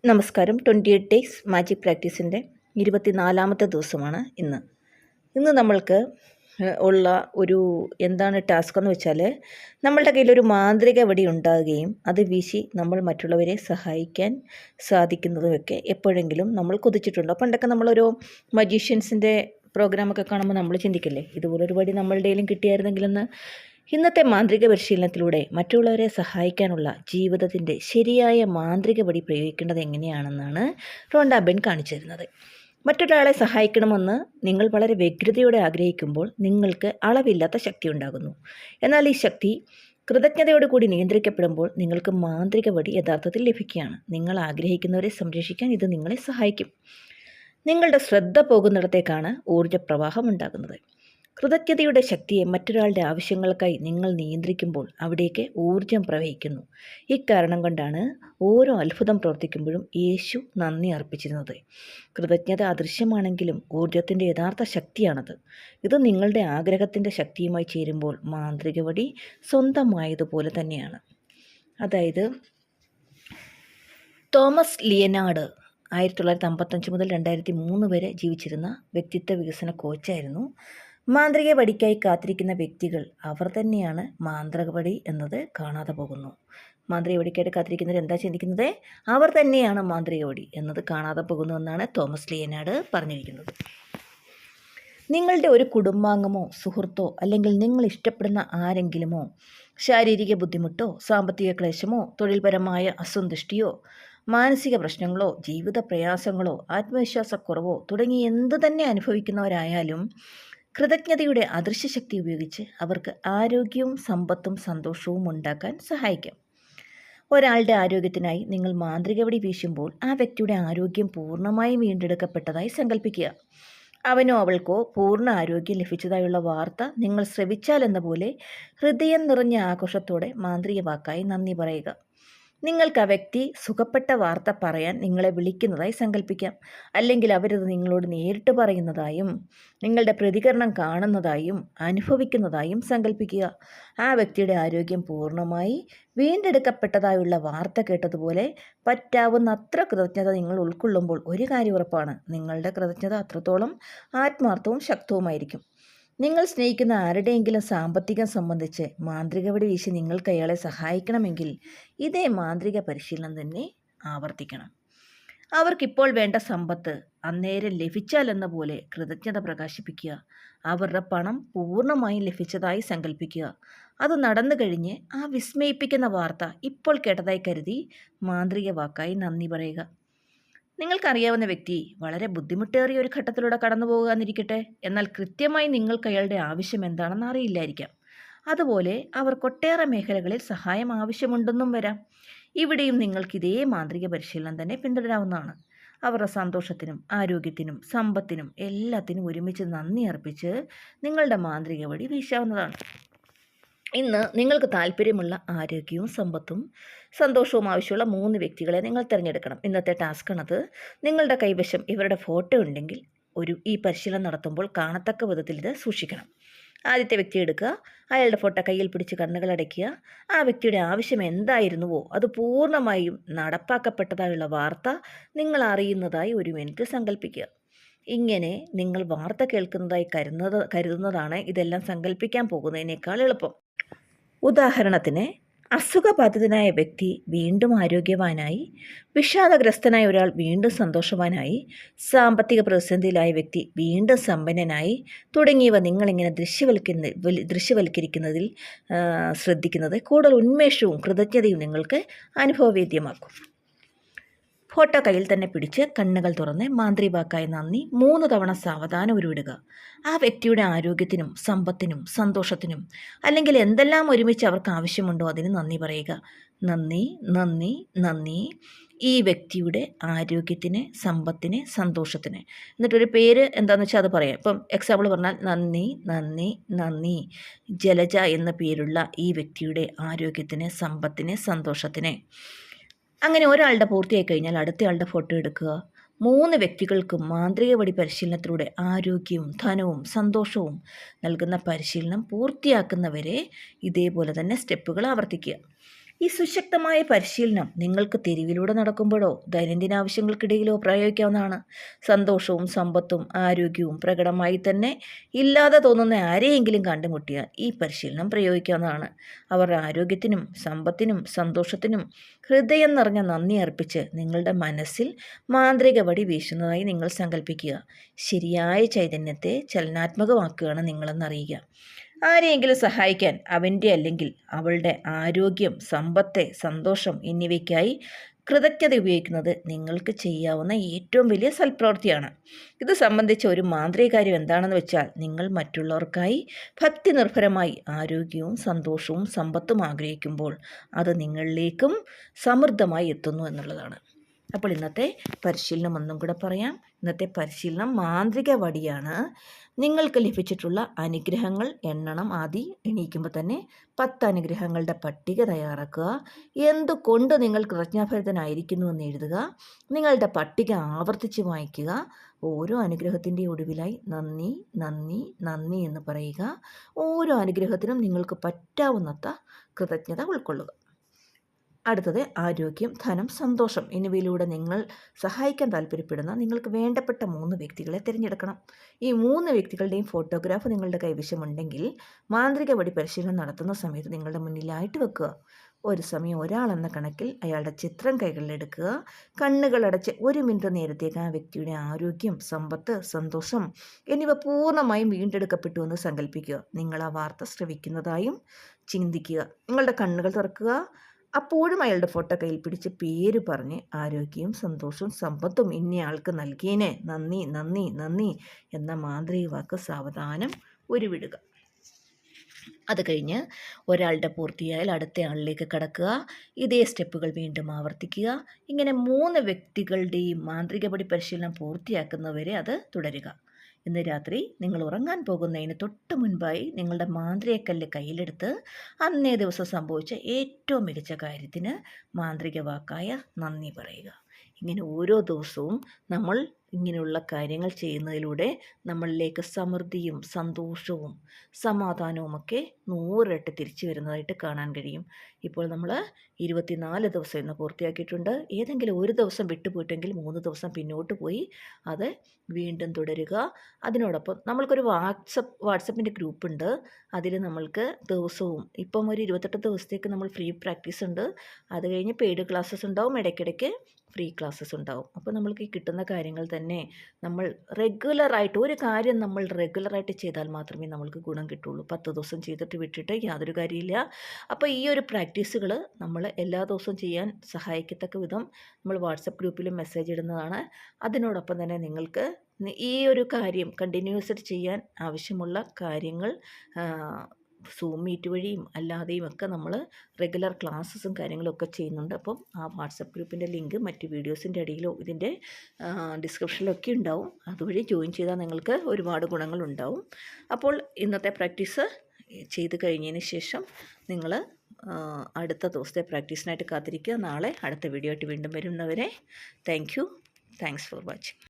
നമസ്കാരം. 28 days magic പ്രാക്ടീസിൻ്റെ 24ാമത്തെ ദിവസമാണ് ഇന്ന് നമ്മൾക്ക് ഉള്ള ഒരു എന്താണ് ടാസ്ക് എന്ന് വെച്ചാൽ, നമ്മളുടെ കയ്യിലൊരു മാന്ത്രിക വടി ഉണ്ടാകുകയും അത് വീശി നമ്മൾ മറ്റുള്ളവരെ സഹായിക്കാൻ സാധിക്കുന്നതുമൊക്കെ എപ്പോഴെങ്കിലും നമ്മൾ കൊതിച്ചിട്ടുണ്ടോ? പണ്ടൊക്കെ നമ്മളൊരു മജീഷ്യൻസിൻ്റെ പ്രോഗ്രാമൊക്കെ കാണുമ്പോൾ നമ്മൾ ചിന്തിക്കില്ലേ, ഇതുപോലൊരു വടി നമ്മളുടെ കയ്യിലും കിട്ടിയായിരുന്നെങ്കിലെന്ന്. ഇന്നത്തെ മാന്ത്രിക പരിശീലനത്തിലൂടെ മറ്റുള്ളവരെ സഹായിക്കാനുള്ള ജീവിതത്തിൻ്റെ ശരിയായ മാന്ത്രിക വടി പ്രയോഗിക്കേണ്ടത് എങ്ങനെയാണെന്നാണ് റോണ്ട ബെൻ കാണിച്ചു തരുന്നത്. മറ്റൊരാളെ സഹായിക്കണമെന്ന് നിങ്ങൾ വളരെ വ്യഗ്രതയോടെ ആഗ്രഹിക്കുമ്പോൾ നിങ്ങൾക്ക് അളവില്ലാത്ത ശക്തി ഉണ്ടാകുന്നു. എന്നാൽ ഈ ശക്തി കൃതജ്ഞതയോടുകൂടി നിയന്ത്രിക്കപ്പെടുമ്പോൾ നിങ്ങൾക്ക് മാന്ത്രിക വടി യഥാർത്ഥത്തിൽ ലഭിക്കുകയാണ്. നിങ്ങൾ ആഗ്രഹിക്കുന്നവരെ സംരക്ഷിക്കാൻ ഇത് നിങ്ങളെ സഹായിക്കും. നിങ്ങളുടെ ശ്രദ്ധ പോകുന്നിടത്തേക്കാണ് ഊർജ്ജപ്രവാഹം ഉണ്ടാകുന്നത്. കൃതജ്ഞതയുടെ ശക്തിയെ മറ്റൊരാളുടെ ആവശ്യങ്ങൾക്കായി നിങ്ങൾ നിയന്ത്രിക്കുമ്പോൾ അവിടേക്ക് ഊർജം പ്രവഹിക്കുന്നു. ഇക്കാരണം കൊണ്ടാണ് ഓരോ അത്ഭുതം പ്രവർത്തിക്കുമ്പോഴും യേശു നന്ദി അർപ്പിച്ചിരുന്നത്. കൃതജ്ഞത അദൃശ്യമാണെങ്കിലും ഊർജത്തിൻ്റെ യഥാർത്ഥ ശക്തിയാണത്. ഇത് നിങ്ങളുടെ ആഗ്രഹത്തിൻ്റെ ശക്തിയുമായി ചേരുമ്പോൾ മാന്ത്രിക വടി സ്വന്തമായതുപോലെ തന്നെയാണ്. അതായത് തോമസ് ലിയനാർഡ് 1955 മുതൽ 2003 വരെ ജീവിച്ചിരുന്ന വ്യക്തിത്വ വികസന കോച്ചായിരുന്നു. മാന്ത്രിക വടിക്കായി കാത്തിരിക്കുന്ന വ്യക്തികൾ അവർ തന്നെയാണ് മാന്ത്രിക വടി എന്നത് കാണാതെ പോകുന്നു. മാന്ത്രിക വടിക്കായിട്ട് കാത്തിരിക്കുന്നവർ എന്താ ചിന്തിക്കുന്നത്? അവർ തന്നെയാണ് മാന്ത്രിക വടി എന്നത് കാണാതെ പോകുന്നു എന്നാണ് തോമസ് ലിയനാർഡ് പറഞ്ഞിരിക്കുന്നത്. നിങ്ങളുടെ ഒരു കുടുംബാംഗമോ സുഹൃത്തോ അല്ലെങ്കിൽ നിങ്ങൾ ഇഷ്ടപ്പെടുന്ന ആരെങ്കിലുമോ ശാരീരിക ബുദ്ധിമുട്ടോ സാമ്പത്തിക ക്ലേശമോ തൊഴിൽപരമായ അസന്തുഷ്ടിയോ മാനസിക പ്രശ്നങ്ങളോ ജീവിത പ്രയാസങ്ങളോ ആത്മവിശ്വാസക്കുറവോ തുടങ്ങി എന്തു തന്നെ അനുഭവിക്കുന്നവരായാലും കൃതജ്ഞതയുടെ അദൃശ്യശക്തി ഉപയോഗിച്ച് അവർക്ക് ആരോഗ്യവും സമ്പത്തും സന്തോഷവും ഉണ്ടാക്കാൻ സഹായിക്കാം. ഒരാളുടെ ആരോഗ്യത്തിനായി നിങ്ങൾ മാന്ത്രിക വടി വീശുമ്പോൾ ആ വ്യക്തിയുടെ ആരോഗ്യം പൂർണ്ണമായും വീണ്ടെടുക്കപ്പെട്ടതായി സങ്കല്പിക്കുക. അവനോ അവൾക്കോ പൂർണ്ണ ആരോഗ്യം ലഭിച്ചതായുള്ള വാർത്ത നിങ്ങൾ ശ്രവിച്ചാൽ എന്ന പോലെ ഹൃദയം നിറഞ്ഞ ആഘോഷത്തോടെ മാന്ത്രിക വാക്കായി നന്ദി പറയുക. നിങ്ങൾക്ക് ആ വ്യക്തി സുഖപ്പെട്ട വാർത്ത പറയാൻ നിങ്ങളെ വിളിക്കുന്നതായി സങ്കല്പിക്കാം. അല്ലെങ്കിൽ അവരത് നിങ്ങളോട് നേരിട്ട് പറയുന്നതായും നിങ്ങളുടെ പ്രതികരണം കാണുന്നതായും അനുഭവിക്കുന്നതായും സങ്കല്പിക്കുക. ആ വ്യക്തിയുടെ ആരോഗ്യം പൂർണ്ണമായി വീണ്ടെടുക്കപ്പെട്ടതായുള്ള വാർത്ത കേട്ടതുപോലെ പറ്റാവുന്ന അത്ര കൃതജ്ഞത നിങ്ങൾ ഉൾക്കൊള്ളുമ്പോൾ ഒരു കാര്യം ഉറപ്പാണ്, നിങ്ങളുടെ കൃതജ്ഞത അത്രത്തോളം ആത്മാർത്ഥവും ശക്തവുമായിരിക്കും. നിങ്ങൾ സ്നേഹിക്കുന്ന ആരുടെയെങ്കിലും സാമ്പത്തികം സംബന്ധിച്ച് മാന്ത്രിക വടി വീശി നിങ്ങൾക്ക് അയാളെ സഹായിക്കണമെങ്കിൽ ഇതേ മാന്ത്രിക പരിശീലനം തന്നെ ആവർത്തിക്കണം. അവർക്കിപ്പോൾ വേണ്ട സമ്പത്ത് അന്നേരം ലഭിച്ചാലെന്ന പോലെ കൃതജ്ഞത പ്രകാശിപ്പിക്കുക. അവരുടെ പണം പൂർണ്ണമായും ലഭിച്ചതായി സങ്കല്പിക്കുക. അത് നടന്നു കഴിഞ്ഞ് ആ വിസ്മയിപ്പിക്കുന്ന വാർത്ത ഇപ്പോൾ കേട്ടതായി കരുതി മാന്ത്രിക വാക്കായി നന്ദി പറയുക. നിങ്ങൾക്കറിയാവുന്ന വ്യക്തി വളരെ ബുദ്ധിമുട്ടേറിയ ഒരു ഘട്ടത്തിലൂടെ കടന്നു പോകുക എന്നിരിക്കട്ടെ. എന്നാൽ കൃത്യമായി നിങ്ങൾക്ക് അയാളുടെ ആവശ്യം എന്താണെന്ന് അറിയില്ലായിരിക്കാം. അതുപോലെ അവർക്കൊട്ടേറെ മേഖലകളിൽ സഹായം ആവശ്യമുണ്ടെന്നും വരാം. ഇവിടെയും നിങ്ങൾക്ക് ഇതേ മാന്ത്രിക പരിശീലനം തന്നെ പിന്തുടരാവുന്നതാണ്. അവരുടെ സന്തോഷത്തിനും ആരോഗ്യത്തിനും സമ്പത്തിനും എല്ലാത്തിനും ഒരുമിച്ച് നന്ദി അർപ്പിച്ച് നിങ്ങളുടെ മാന്ത്രിക വടി വീശാവുന്നതാണ്. ഇന്ന് നിങ്ങൾക്ക് താല്പര്യമുള്ള ആരോഗ്യവും സമ്പത്തും സന്തോഷവും ആവശ്യമുള്ള 3 വ്യക്തികളെ നിങ്ങൾ തിരഞ്ഞെടുക്കണം. ഇന്നത്തെ ടാസ്കാണത്. നിങ്ങളുടെ കൈവശം ഇവരുടെ ഫോട്ടോ ഉണ്ടെങ്കിൽ ഈ പരിശീലനം നടത്തുമ്പോൾ കാണത്തക്ക വിധത്തിൽ ഇത് സൂക്ഷിക്കണം. ആദ്യത്തെ വ്യക്തി എടുക്കുക, അയാളുടെ ഫോട്ടോ കയ്യിൽ പിടിച്ച് കണ്ണുകൾ അടയ്ക്കുക. ആ വ്യക്തിയുടെ ആവശ്യം എന്തായിരുന്നുവോ അത് പൂർണ്ണമായും നടപ്പാക്കപ്പെട്ടതായുള്ള വാർത്ത നിങ്ങൾ അറിയുന്നതായി 1 മിനിറ്റ് സങ്കല്പിക്കുക. ഇങ്ങനെ നിങ്ങൾ വാർത്ത കേൾക്കുന്നതായി കരുതുന്നതാണ് ഇതെല്ലാം സങ്കല്പിക്കാൻ പോകുന്നതിനേക്കാൾ എളുപ്പം. ഉദാഹരണത്തിന്, അസുഖബാധിതനായ വ്യക്തി വീണ്ടും ആരോഗ്യവാനായി, വിഷാദഗ്രസ്തനായ ഒരാൾ വീണ്ടും സന്തോഷവാനായി, സാമ്പത്തിക പ്രതിസന്ധിയിലായ വ്യക്തി വീണ്ടും സമ്പന്നനായി തുടങ്ങിയവ നിങ്ങളിങ്ങനെ ദൃശ്യവൽക്കരിക്കുന്നതിൽ ശ്രദ്ധിക്കുന്നത് കൂടുതൽ ഉന്മേഷവും കൃതജ്ഞതയും നിങ്ങൾക്ക് അനുഭവവേദ്യമാക്കും. ഫോട്ടോ കയ്യിൽ തന്നെ പിടിച്ച് കണ്ണുകൾ തുറന്ന് മാന്ത്രിവാക്കായി നന്ദി 3 തവണ സാവധാനം ഉരുവിടുക. ആ വ്യക്തിയുടെ ആരോഗ്യത്തിനും സമ്പത്തിനും സന്തോഷത്തിനും അല്ലെങ്കിൽ എന്തെല്ലാം ഒരുമിച്ച് അവർക്ക് ആവശ്യമുണ്ടോ അതിന് നന്ദി പറയുക. നന്ദി, നന്ദി, നന്ദി. ഈ വ്യക്തിയുടെ ആരോഗ്യത്തിന്, സമ്പത്തിന്, സന്തോഷത്തിന്. എന്നിട്ടൊരു പേര് എന്താണെന്ന് വെച്ചാൽ അത് പറയാം. ഇപ്പം എക്സാമ്പിൾ പറഞ്ഞാൽ നന്ദി, നന്ദി, നന്ദി. ജലജ എന്ന പേരുള്ള ഈ വ്യക്തിയുടെ ആരോഗ്യത്തിന്, സമ്പത്തിന്, സന്തോഷത്തിന്. അങ്ങനെ ഒരാളുടെ പൂർത്തിയായി കഴിഞ്ഞാൽ അടുത്തയാളുടെ ഫോട്ടോ എടുക്കുക. 3 വ്യക്തികൾക്കും മാന്ത്രിക വടി പരിശീലനത്തിലൂടെ ആരോഗ്യവും ധനവും സന്തോഷവും നൽകുന്ന പരിശീലനം പൂർത്തിയാക്കുന്നവരെ ഇതേപോലെ തന്നെ സ്റ്റെപ്പുകൾ ആവർത്തിക്കുക. ഈ സുശക്തമായ പരിശീലനം നിങ്ങൾക്ക് തെരുവിലൂടെ നടക്കുമ്പോഴോ ദൈനംദിന ആവശ്യങ്ങൾക്കിടയിലോ പ്രയോഗിക്കാവുന്നതാണ്. സന്തോഷവും സമ്പത്തും ആരോഗ്യവും പ്രകടമായി തന്നെ ഇല്ലാതെ തോന്നുന്ന ആരെയെങ്കിലും കണ്ടുമുട്ടിയാൽ ഈ പരിശീലനം പ്രയോഗിക്കാവുന്നതാണ്. അവരുടെ ആരോഗ്യത്തിനും സമ്പത്തിനും സന്തോഷത്തിനും ഹൃദയം നിറഞ്ഞ നന്ദി അർപ്പിച്ച് നിങ്ങളുടെ മനസ്സിൽ മാന്ത്രിക വടി വീശുന്നതായി നിങ്ങൾ സങ്കല്പിക്കുക. ശരിയായ ചൈതന്യത്തെ ചലനാത്മകമാക്കുകയാണ് നിങ്ങളെന്നറിയുക. ആരെയെങ്കിലും സഹായിക്കാൻ അവൻ്റെ അല്ലെങ്കിൽ അവളുടെ ആരോഗ്യം, സമ്പത്ത്, സന്തോഷം എന്നിവയ്ക്കായി കൃതജ്ഞത ഉപയോഗിക്കുന്നത് നിങ്ങൾക്ക് ചെയ്യാവുന്ന ഏറ്റവും വലിയ സൽപ്രവൃത്തിയാണ്. ഇത് സംബന്ധിച്ച ഒരു മാന്ത്രിക കാര്യം എന്താണെന്ന് വെച്ചാൽ, നിങ്ങൾ മറ്റുള്ളവർക്കായി ഭക്തി നിർഭരമായി ആരോഗ്യവും സന്തോഷവും സമ്പത്തും ആഗ്രഹിക്കുമ്പോൾ അത് നിങ്ങളിലേക്കും സമൃദ്ധമായി എത്തുന്നു എന്നുള്ളതാണ്. അപ്പോൾ ഇന്നത്തെ പരിശീലനം ഒന്നും കൂടെ പറയാം. ഇന്നത്തെ പരിശീലനം മാന്ത്രിക വടിയാണ്. നിങ്ങൾക്ക് ലഭിച്ചിട്ടുള്ള അനുഗ്രഹങ്ങൾ എണ്ണണം. ആദ്യം എണീക്കുമ്പോൾ തന്നെ 10 അനുഗ്രഹങ്ങളുടെ പട്ടിക തയ്യാറാക്കുക. എന്തുകൊണ്ട് നിങ്ങൾ കൃതജ്ഞാഭരിതനായിരിക്കുന്നു എന്ന് എഴുതുക. നിങ്ങളുടെ പട്ടിക ആവർത്തിച്ച് വായിക്കുക. ഓരോ അനുഗ്രഹത്തിൻ്റെ ഒടുവിലായി നന്ദി നന്ദി നന്ദി എന്ന് പറയുക. ഓരോ അനുഗ്രഹത്തിനും നിങ്ങൾക്ക് പറ്റാവുന്നത്ര കൃതജ്ഞത ഉൾക്കൊള്ളുക. അടുത്തത് ആരോഗ്യം, ധനം, സന്തോഷം എന്നിവയിലൂടെ നിങ്ങൾ സഹായിക്കാൻ താല്പര്യപ്പെടുന്ന നിങ്ങൾക്ക് വേണ്ടപ്പെട്ട 3 വ്യക്തികളെ തിരഞ്ഞെടുക്കണം. ഈ 3 വ്യക്തികളുടെയും ഫോട്ടോഗ്രാഫ് നിങ്ങളുടെ കൈവശമുണ്ടെങ്കിൽ മാന്ത്രിക വടി പരിശീലനം നടത്തുന്ന സമയത്ത് നിങ്ങളുടെ മുന്നിലായിട്ട് വെക്കുക. ഒരു സമയം ഒരാളെന്ന കണക്കിൽ അയാളുടെ ചിത്രം കൈകളിലെടുക്കുക. കണ്ണുകളടച്ച് 1 മിനിറ്റ് നേരത്തേക്ക് ആ വ്യക്തിയുടെ ആരോഗ്യം, സമ്പത്ത്, സന്തോഷം എന്നിവ പൂർണ്ണമായും വീണ്ടെടുക്കപ്പെട്ടു എന്ന് സങ്കല്പിക്കുക. നിങ്ങൾ ആ വാർത്ത ശ്രവിക്കുന്നതായും ചിന്തിക്കുക. നിങ്ങളുടെ കണ്ണുകൾ തുറക്കുക. അപ്പോഴും അയാളുടെ ഫോട്ടോ കയ്യിൽ പിടിച്ച് പേര് പറഞ്ഞ് ആരോഗ്യവും സന്തോഷവും സമ്പത്തും ഇന്നയാൾക്ക് നൽകിയതിന് നന്ദി നന്ദി നന്ദി എന്ന മാന്ത്രിക വാക്ക് സാവധാനം ഉരുവിടുക. അത് കഴിഞ്ഞ് ഒരാളുടെ പൂർത്തിയായാൽ അടുത്ത ആളിലേക്ക് കടക്കുക. ഇതേ സ്റ്റെപ്പുകൾ വീണ്ടും ആവർത്തിക്കുക. ഇങ്ങനെ 3 വ്യക്തികളുടെയും മാന്ത്രിക പടി പരിശീലനം പൂർത്തിയാക്കുന്നവരെ അത് തുടരുക. ഇന്ന് രാത്രി നിങ്ങൾ ഉറങ്ങാൻ പോകുന്നതിന് തൊട്ട് മുൻപായി നിങ്ങളുടെ മാന്ത്രികക്കല്ല് കയ്യിലെടുത്ത് അന്നേ ദിവസം സംഭവിച്ച ഏറ്റവും മികച്ച കാര്യത്തിന് മാന്ത്രിക വാക്കായ നന്ദി പറയുക. ഇങ്ങനെ ഓരോ ദിവസവും നമ്മൾ ഇങ്ങനെയുള്ള കാര്യങ്ങൾ ചെയ്യുന്നതിലൂടെ നമ്മളിലേക്ക് സമൃദ്ധിയും സന്തോഷവും സമാധാനവുമൊക്കെ 100 ഇരട്ടി തിരിച്ചു വരുന്നതായിട്ട് കാണാൻ കഴിയും. ഇപ്പോൾ നമ്മൾ 24 ദിവസം ഇന്ന് പൂർത്തിയാക്കിയിട്ടുണ്ട്. ഏതെങ്കിലും ഒരു ദിവസം വിട്ടുപോയിട്ടെങ്കിൽ 3 ദിവസം പിന്നോട്ട് പോയി അത് വീണ്ടും തുടരുക. അതിനോടൊപ്പം നമ്മൾക്കൊരു വാട്സപ്പിൻ്റെ ഗ്രൂപ്പുണ്ട്. അതിൽ നമ്മൾക്ക് ദിവസവും ഇപ്പം ഒരു 28 ദിവസത്തേക്ക് നമ്മൾ ഫ്രീ പ്രാക്ടീസ് ഉണ്ട്. അത് കഴിഞ്ഞ് പെയ്ഡ് ക്ലാസ്സസ് ഉണ്ടാവും, ഇടയ്ക്കിടയ്ക്ക് ഫ്രീ ക്ലാസ്സസ് ഉണ്ടാവും. അപ്പോൾ നമ്മൾക്ക് ഈ കിട്ടുന്ന കാര്യങ്ങൾ തന്നെ നമ്മൾ റെഗുലറായിട്ട് ഒരു കാര്യം നമ്മൾ റെഗുലറായിട്ട് ചെയ്താൽ മാത്രമേ നമ്മൾക്ക് ഗുണം കിട്ടുള്ളൂ. 10 ദിവസം ചെയ്തിട്ട് വിട്ടിട്ട് യാതൊരു കാര്യമില്ല. അപ്പോൾ ഈ ഒരു പ്രാക്ടീസുകൾ നമ്മൾ എല്ലാ ദിവസവും ചെയ്യാൻ സഹായിക്കത്തക്ക വിധം നമ്മൾ വാട്സപ്പ് ഗ്രൂപ്പിൽ മെസ്സേജ് ഇടുന്നതാണ്. അതിനോടൊപ്പം തന്നെ നിങ്ങൾക്ക് ഈ ഒരു കാര്യം കണ്ടിന്യൂസ് ആയിട്ട് ചെയ്യാൻ ആവശ്യമുള്ള കാര്യങ്ങൾ സൂം മീറ്റ് വഴിയും അല്ലാതെയും ഒക്കെ നമ്മൾ റെഗുലർ ക്ലാസ്സസും കാര്യങ്ങളൊക്കെ ചെയ്യുന്നുണ്ട്. അപ്പം ആ വാട്സപ്പ് ഗ്രൂപ്പിൻ്റെ ലിങ്ക് മറ്റ് വീഡിയോസിൻ്റെ അടിയിലോ ഇതിൻ്റെ ഡിസ്ക്രിപ്ഷനിലൊക്കെ ഉണ്ടാവും. അതുവഴി ജോയിൻ ചെയ്താൽ നിങ്ങൾക്ക് ഒരുപാട് ഗുണങ്ങളുണ്ടാവും. അപ്പോൾ ഇന്നത്തെ പ്രാക്ടീസ് ചെയ്ത് കഴിഞ്ഞതിന് ശേഷം നിങ്ങൾ അടുത്ത ദിവസത്തെ പ്രാക്ടീസിനായിട്ട് കാത്തിരിക്കുക. നാളെ അടുത്ത വീഡിയോ ആയിട്ട് വീണ്ടും വരുന്നവരെ താങ്ക്സ് ഫോർ വാച്ചിങ്.